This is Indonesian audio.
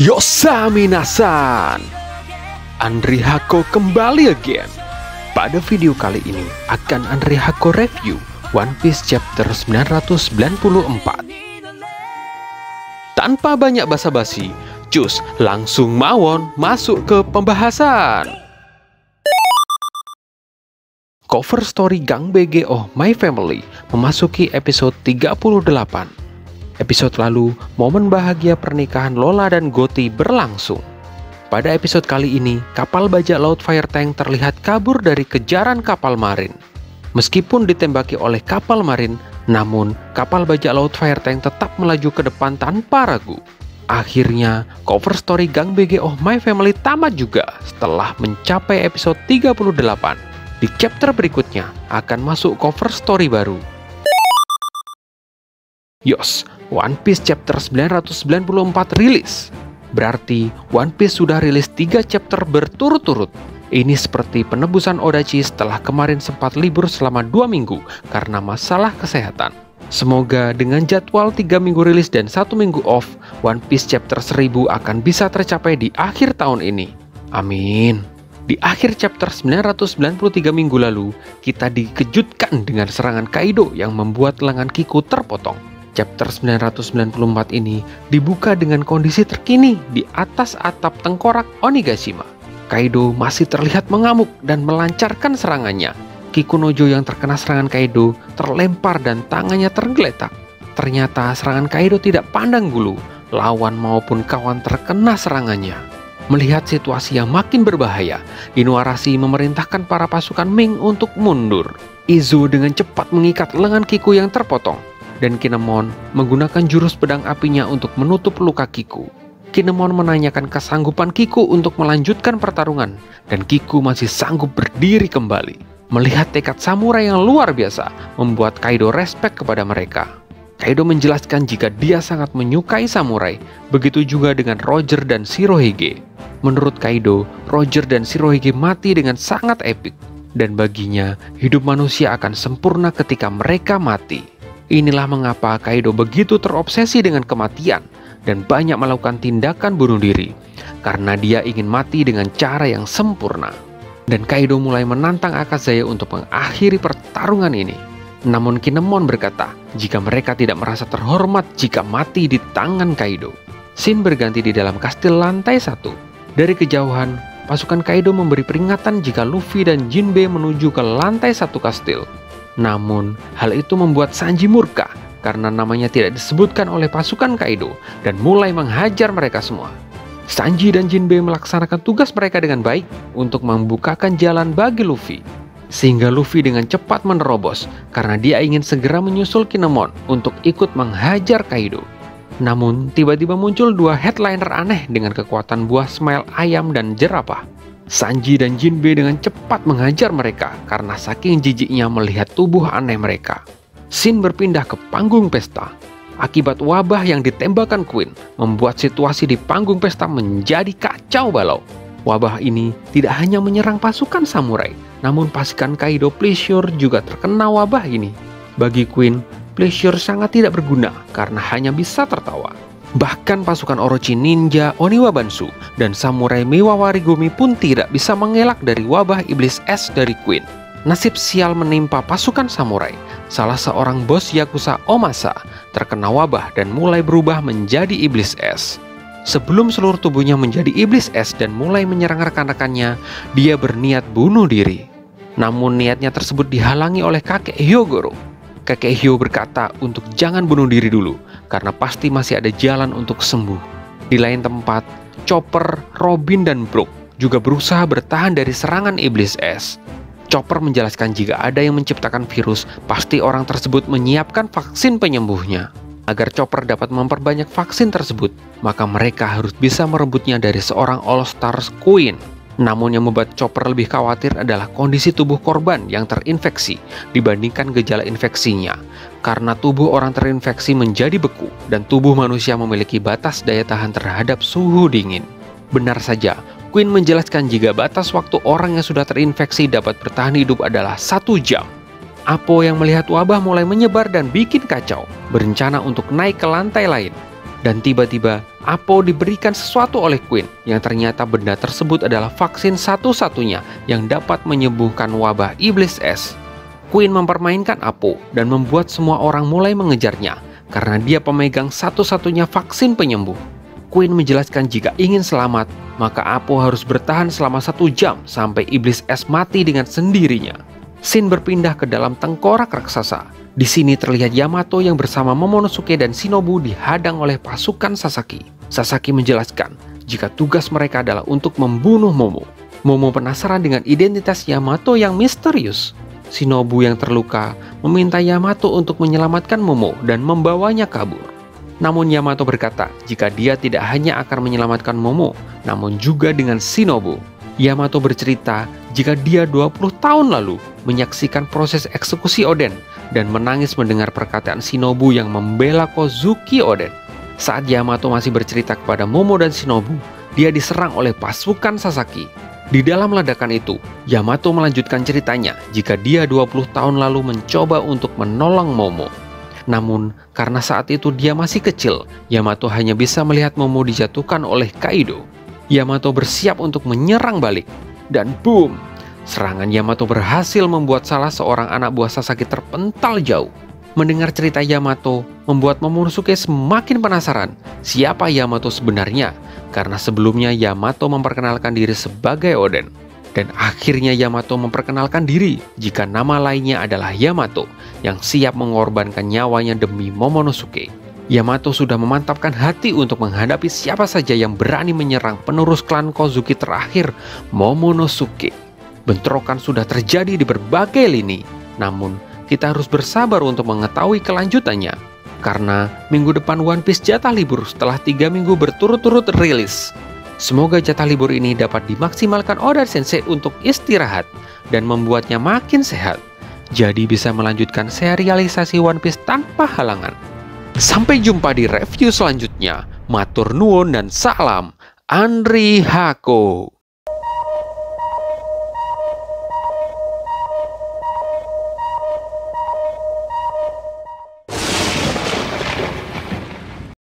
Yosaminasan, Andri Hako kembali again. Pada video kali ini akan Andri Hako review One Piece chapter 994. Tanpa banyak basa-basi, cus langsung mawon masuk ke pembahasan. Cover story Gang BG Oh My Family memasuki episode 38. Episode lalu, momen bahagia pernikahan Lola dan Gotti berlangsung. Pada episode kali ini, kapal bajak laut Fire Tank terlihat kabur dari kejaran kapal marin. Meskipun ditembaki oleh kapal marin, namun kapal bajak laut Fire Tank tetap melaju ke depan tanpa ragu. Akhirnya, cover story Gang BG Oh My Family tamat juga setelah mencapai episode 38. Di chapter berikutnya akan masuk cover story baru. Yos, One Piece chapter 994 rilis. Berarti One Piece sudah rilis 3 chapter berturut-turut. Ini seperti penebusan Odachi setelah kemarin sempat libur selama 2 minggu karena masalah kesehatan. Semoga dengan jadwal 3 minggu rilis dan 1 minggu off, One Piece chapter 1000 akan bisa tercapai di akhir tahun ini. Amin. Di akhir chapter 993 minggu lalu, kita dikejutkan dengan serangan Kaido yang membuat lengan Kiku terpotong. Chapter 994 ini dibuka dengan kondisi terkini di atas atap tengkorak Onigashima. Kaido masih terlihat mengamuk dan melancarkan serangannya. Kikunojo yang terkena serangan Kaido terlempar dan tangannya tergeletak. Ternyata serangan Kaido tidak pandang bulu, lawan maupun kawan terkena serangannya. Melihat situasi yang makin berbahaya, Inuarashi memerintahkan para pasukan Ming untuk mundur. Izo dengan cepat mengikat lengan Kiku yang terpotong, dan Kinemon menggunakan jurus pedang apinya untuk menutup luka Kiku. Kinemon menanyakan kesanggupan Kiku untuk melanjutkan pertarungan, dan Kiku masih sanggup berdiri kembali. Melihat tekad samurai yang luar biasa, membuat Kaido respek kepada mereka. Kaido menjelaskan jika dia sangat menyukai samurai, begitu juga dengan Roger dan Shirohige. Menurut Kaido, Roger dan Shirohige mati dengan sangat epik, dan baginya hidup manusia akan sempurna ketika mereka mati. Inilah mengapa Kaido begitu terobsesi dengan kematian dan banyak melakukan tindakan bunuh diri, karena dia ingin mati dengan cara yang sempurna. Dan Kaido mulai menantang Akazaya untuk mengakhiri pertarungan ini. Namun Kinemon berkata jika mereka tidak merasa terhormat jika mati di tangan Kaido. Scene berganti di dalam kastil lantai 1. Dari kejauhan, pasukan Kaido memberi peringatan jika Luffy dan Jinbe menuju ke lantai 1 kastil. Namun, hal itu membuat Sanji murka karena namanya tidak disebutkan oleh pasukan Kaido dan mulai menghajar mereka semua. Sanji dan Jinbe melaksanakan tugas mereka dengan baik untuk membukakan jalan bagi Luffy. Sehingga Luffy dengan cepat menerobos karena dia ingin segera menyusul Kinemon untuk ikut menghajar Kaido. Namun, tiba-tiba muncul 2 headliner aneh dengan kekuatan buah smile ayam dan jerapah. Sanji dan Jinbe dengan cepat menghajar mereka karena saking jijiknya melihat tubuh aneh mereka. Scene berpindah ke panggung pesta. Akibat wabah yang ditembakkan Queen membuat situasi di panggung pesta menjadi kacau balau. Wabah ini tidak hanya menyerang pasukan samurai, namun pasukan Kaido Pleasure juga terkena wabah ini. Bagi Queen, Pleasure sangat tidak berguna karena hanya bisa tertawa. Bahkan pasukan Orochi Ninja, Oniwa Bansu, dan samurai Miwawarigumi pun tidak bisa mengelak dari wabah iblis es dari Queen. Nasib sial menimpa pasukan samurai. Salah seorang bos Yakuza Omasa terkena wabah dan mulai berubah menjadi iblis es. Sebelum seluruh tubuhnya menjadi iblis es dan mulai menyerang rekan-rekannya, dia berniat bunuh diri. Namun niatnya tersebut dihalangi oleh kakek Hyogoro. Kakek Hyo berkata untuk jangan bunuh diri dulu, karena pasti masih ada jalan untuk sembuh. Di lain tempat, Chopper, Robin, dan Brook juga berusaha bertahan dari serangan iblis es. Chopper menjelaskan jika ada yang menciptakan virus, pasti orang tersebut menyiapkan vaksin penyembuhnya. Agar Chopper dapat memperbanyak vaksin tersebut, maka mereka harus bisa merebutnya dari seorang All-Stars Queen. Namun yang membuat Chopper lebih khawatir adalah kondisi tubuh korban yang terinfeksi dibandingkan gejala infeksinya. Karena tubuh orang terinfeksi menjadi beku dan tubuh manusia memiliki batas daya tahan terhadap suhu dingin. Benar saja, Queen menjelaskan jika batas waktu orang yang sudah terinfeksi dapat bertahan hidup adalah 1 jam. Apo yang melihat wabah mulai menyebar dan bikin kacau, berencana untuk naik ke lantai lain. Dan tiba-tiba, Apo diberikan sesuatu oleh Queen, yang ternyata benda tersebut adalah vaksin satu-satunya yang dapat menyembuhkan wabah iblis es. Queen mempermainkan Apo dan membuat semua orang mulai mengejarnya, karena dia pemegang satu-satunya vaksin penyembuh. Queen menjelaskan jika ingin selamat, maka Apo harus bertahan selama 1 jam sampai iblis es mati dengan sendirinya. Scene berpindah ke dalam tengkorak raksasa. Di sini terlihat Yamato yang bersama Momonosuke dan Shinobu dihadang oleh pasukan Sasaki. Sasaki menjelaskan jika tugas mereka adalah untuk membunuh Momo. Momo penasaran dengan identitas Yamato yang misterius. Shinobu yang terluka meminta Yamato untuk menyelamatkan Momo dan membawanya kabur. Namun Yamato berkata jika dia tidak hanya akan menyelamatkan Momo, namun juga dengan Shinobu. Yamato bercerita jika dia 20 tahun lalu menyaksikan proses eksekusi Oden dan menangis mendengar perkataan Shinobu yang membela Kozuki Oden. Saat Yamato masih bercerita kepada Momo dan Shinobu, dia diserang oleh pasukan Sasaki. Di dalam ledakan itu, Yamato melanjutkan ceritanya jika dia 20 tahun lalu mencoba untuk menolong Momo. Namun, karena saat itu dia masih kecil, Yamato hanya bisa melihat Momo dijatuhkan oleh Kaido. Yamato bersiap untuk menyerang balik. Dan boom! Serangan Yamato berhasil membuat salah seorang anak buah Sasaki terpental jauh. Mendengar cerita Yamato membuat Momonosuke semakin penasaran siapa Yamato sebenarnya, karena sebelumnya Yamato memperkenalkan diri sebagai Oden. Dan akhirnya Yamato memperkenalkan diri jika nama lainnya adalah Yamato yang siap mengorbankan nyawanya demi Momonosuke. Yamato sudah memantapkan hati untuk menghadapi siapa saja yang berani menyerang penerus klan Kozuki terakhir, Momonosuke. Bentrokan sudah terjadi di berbagai lini, namun kita harus bersabar untuk mengetahui kelanjutannya. Karena minggu depan One Piece jatah libur setelah 3 minggu berturut-turut rilis. Semoga jatah libur ini dapat dimaksimalkan Oda Sensei untuk istirahat dan membuatnya makin sehat. Jadi bisa melanjutkan serialisasi One Piece tanpa halangan. Sampai jumpa di review selanjutnya. Matur nuwun dan salam Andri Hako.